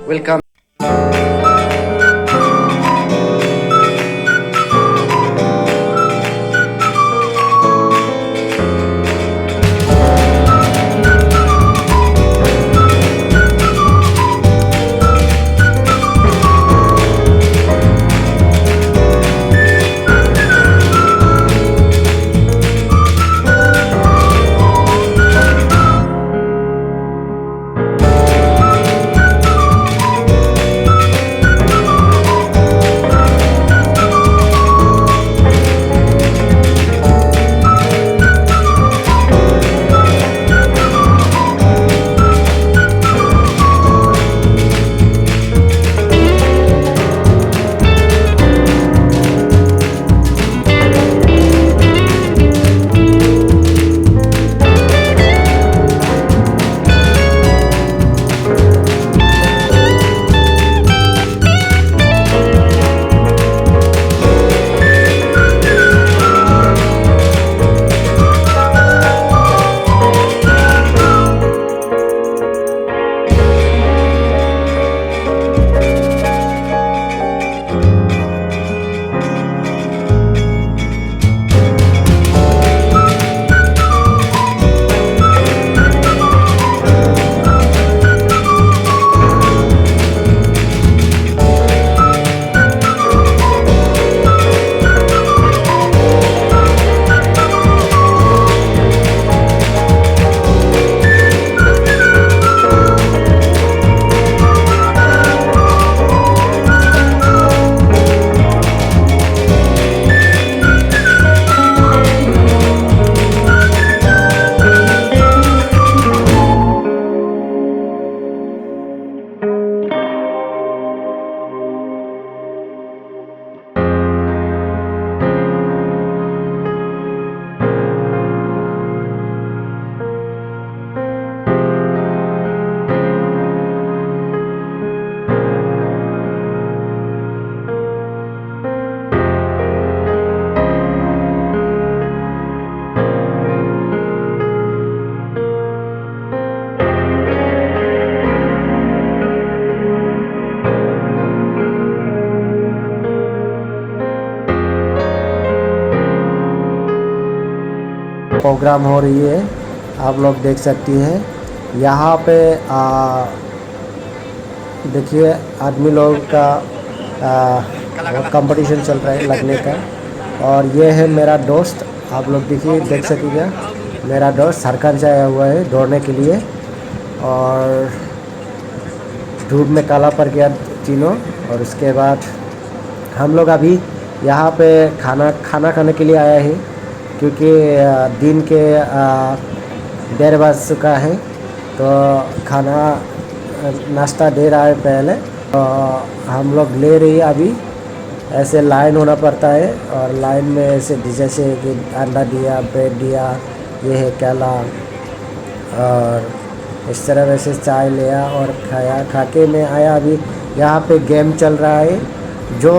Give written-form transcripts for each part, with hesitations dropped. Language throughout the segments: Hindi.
वेलकम। प्रोग्राम हो रही है, आप लोग देख सकती हैं। यहाँ पे देखिए आदमी लोग का कंपटीशन चल रहा है लगने का। और ये है मेरा दोस्त, आप लोग देखिए देख सकेंगे, मेरा दोस्त सरकार से आया हुआ है दौड़ने के लिए। और धूप में काला पड़ गया तीनों। और उसके बाद हम लोग अभी यहाँ पे खाना खाने के लिए आया है, क्योंकि दिन के 1:30 बज चुका है। तो खाना नाश्ता दे रहा है पहले, तो हम लोग ले रही है अभी। ऐसे लाइन होना पड़ता है, और लाइन में ऐसे जैसे कि अंडा दिया, ब्रेड दिया, ये है केला, और इस तरह वैसे चाय लिया और खाया। खा के मैं आया। अभी यहाँ पे गेम चल रहा है, जो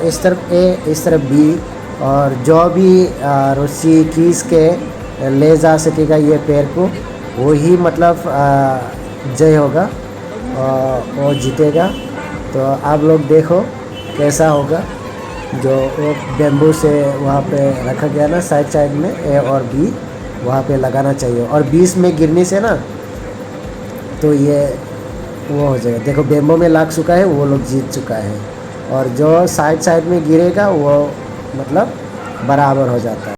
इस तरफ ए इस तरफ बी, और जो भी रस्सी खींच के ले जा सकेगा ये पैर को, वही मतलब जय होगा, वो जीतेगा। तो आप लोग देखो कैसा होगा। जो वो बेम्बू से वहाँ पे रखा गया ना साइड में, ए और बी वहाँ पे लगाना चाहिए। और बीच में गिरने से ना तो ये वो हो जाएगा। देखो बेम्बू में लग चुका है, वो लोग जीत चुका है। और जो साइड में गिरेगा वो मतलब बराबर हो जाता है।